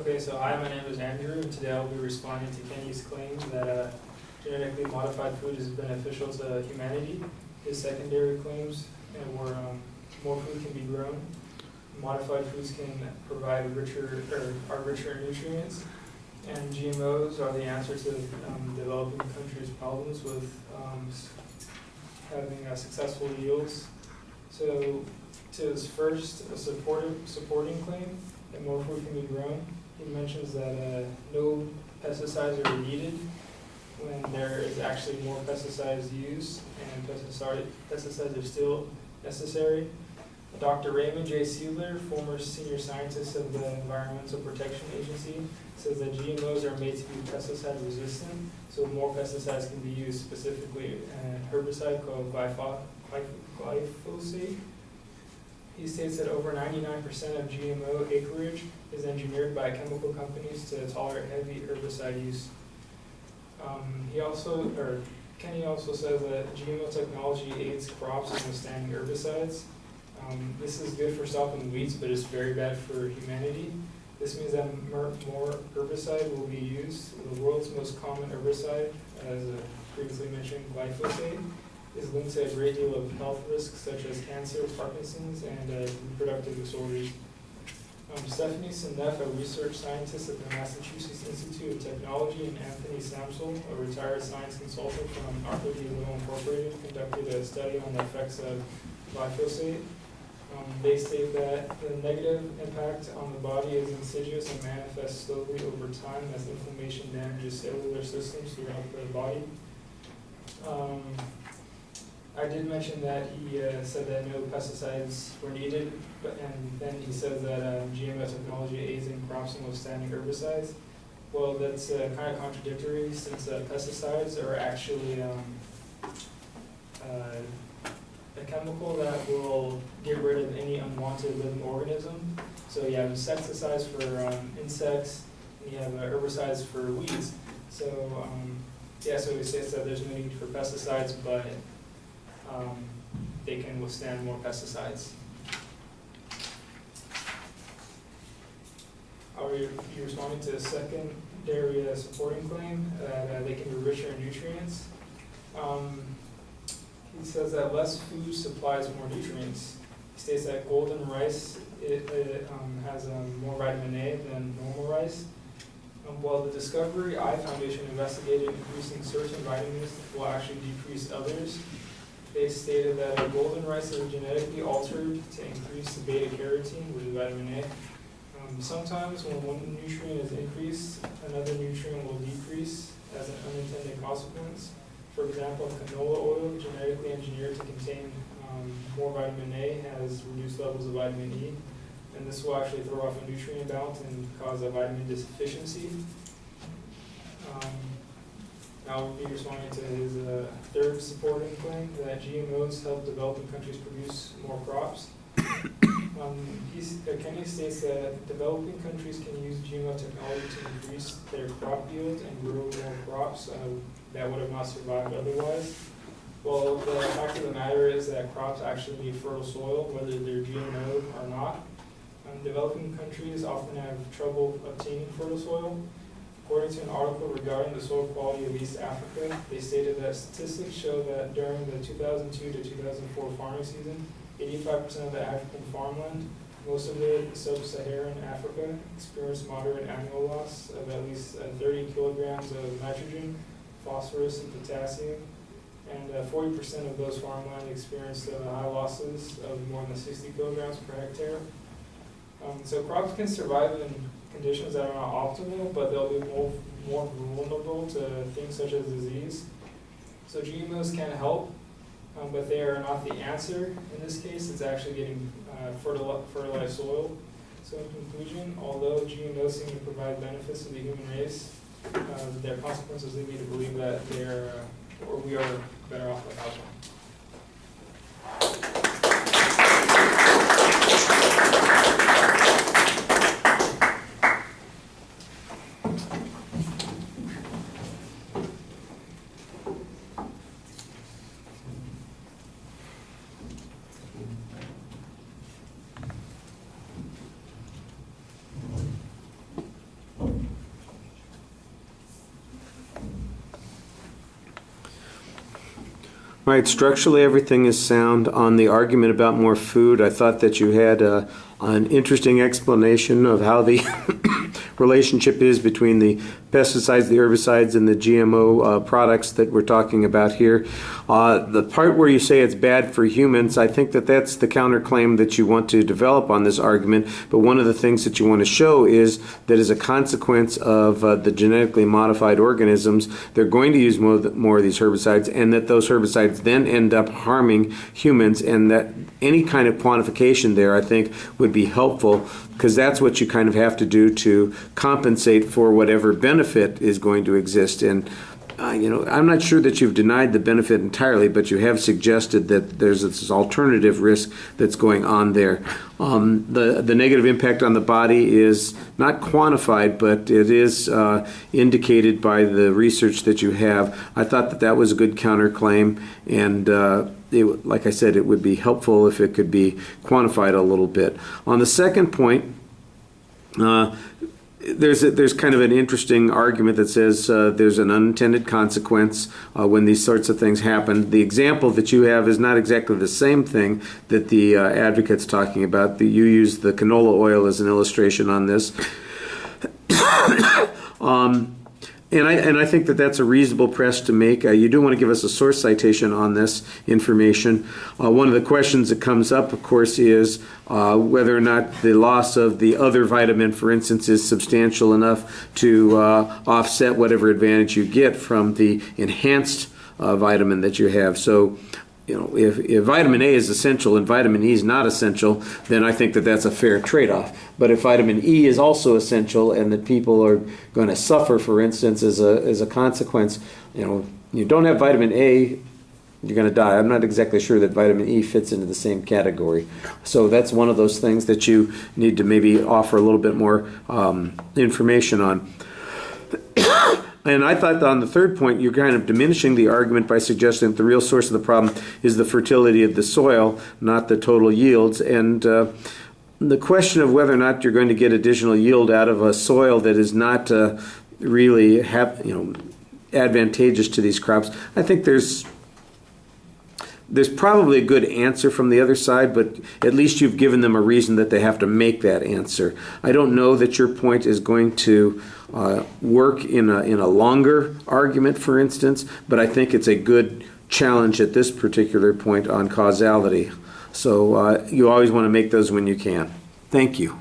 Okay, so hi, my name is Andrew, and today I'll be responding to Kenny's claim that genetically modified food is beneficial to humanity. His secondary claims were more food can be grown, modified foods can provide richer in nutrients, and GMOs are the answer to developing countries' problems with having successful yields. So, to his first supporting claim that more food can be grown, he mentions that no pesticides are needed when there is actually more pesticides used, and pesticides are still necessary. Dr. Raymond J. Seidler, former senior scientist of the Environmental Protection Agency, says that GMOs are made to be pesticide resistant, so more pesticides can be used, specifically a herbicide called glyphosate. He states that over 99% of GMO acreage is engineered by chemical companies to tolerate heavy herbicide use. Kenny also says that GMO technology aids crops in withstanding herbicides. This is good for stopping weeds, but it's very bad for humanity. This means that more herbicide will be used. The world's most common herbicide, as previously mentioned, glyphosate, is linked to a great deal of health risks such as cancer, Parkinson's, and reproductive disorders. Stephanie Seneff, a research scientist at the Massachusetts Institute of Technology, and Anthony Samsel, a retired science consultant from Arthur D. Little Incorporated, conducted a study on the effects of glyphosate. They state that the negative impact on the body is insidious and manifests slowly over time as inflammation damages cellular systems throughout the body. I did mention that he said that no pesticides were needed, and then he says that GMO technology aids in crops and withstanding herbicides. Well, that's kind of contradictory, since pesticides are actually a chemical that will get rid of any unwanted living organism. So you have insecticides for insects, and you have herbicides for weeds. So so he says that there's no need for pesticides, but they can withstand more pesticides. I'll be responding to the secondary supporting claim that they can be richer in nutrients. He says that less food supplies more nutrients. He states that golden rice has more vitamin A than normal rice. While the Discovery Eye Foundation investigated increasing certain vitamins will actually decrease others, they stated that golden rice is genetically altered to increase the beta-carotene, which is vitamin A. Sometimes when one nutrient is increased, another nutrient will decrease as an unintended consequence. For example, canola oil, genetically engineered to contain more vitamin A, has reduced levels of vitamin E, and this will actually throw off a nutrient balance and cause a vitamin deficiency. Now we'll be responding to his third supporting claim that GMOs help developing countries produce more crops. Kenny states that developing countries can use GMO technology to increase their crop yield and grow more crops that would have not survived otherwise. Well, the fact of the matter is that crops actually need fertile soil, whether they're GMO or not. Developing countries often have trouble obtaining fertile soil. According to an article regarding the soil quality of East Africa, they stated that statistics show that during the 2002 to 2004 farming season, 85% of the African farmland, most of it sub-Saharan Africa, experienced moderate annual loss of at least 30 kilograms of nitrogen, phosphorus, and potassium, and 40% of those farmland experienced high losses of more than 60 kilograms per hectare. So crops can survive in conditions that are not optimal, but they'll be more vulnerable to things such as disease. So GMOs can help, but they are not the answer. In this case, it's actually getting fertilized soil. So in conclusion, although GMOs seem to provide benefits to the human race, their consequences lead me to believe that we are better off without them. Right, structurally everything is sound. On the argument about more food, I thought that you had an interesting explanation of how the relationship is between the pesticides, the herbicides, and the GMO products that we're talking about here. The part where you say it's bad for humans, I think that that's the counterclaim that you want to develop on this argument, but one of the things that you want to show is that as a consequence of the genetically modified organisms, they're going to use more of these herbicides, and that those herbicides then end up harming humans, and that any kind of quantification there, I think, would be helpful, because that's what you kind of have to do to compensate for whatever benefit is going to exist. And I'm not sure that you've denied the benefit entirely, but you have suggested that there's this alternative risk that's going on there. The negative impact on the body is not quantified, but it is indicated by the research that you have. I thought that that was a good counterclaim, and like I said, it would be helpful if it could be quantified a little bit. On the second point, there's kind of an interesting argument that says there's an unintended consequence when these sorts of things happen. The example that you have is not exactly the same thing that the advocate's talking about. You use the canola oil as an illustration on this. And I think that that's a reasonable press to make. You do want to give us a source citation on this information. One of the questions that comes up, of course, is whether or not the loss of the other vitamin, for instance, is substantial enough to offset whatever advantage you get from the enhanced vitamin that you have. So, if vitamin A is essential and vitamin E is not essential, then I think that that's a fair trade-off. But if vitamin E is also essential and that people are going to suffer, for instance, as a consequence, you don't have vitamin A, you're going to die. I'm not exactly sure that vitamin E fits into the same category. So that's one of those things that you need to maybe offer a little bit more information on. And I thought that on the third point, you're kind of diminishing the argument by suggesting that the real source of the problem is the fertility of the soil, not the total yields. And the question of whether or not you're going to get additional yield out of a soil that is not really advantageous to these crops, I think there's probably a good answer from the other side, but at least you've given them a reason that they have to make that answer. I don't know that your point is going to work in a longer argument, for instance, but I think it's a good challenge at this particular point on causality. So you always want to make those when you can. Thank you.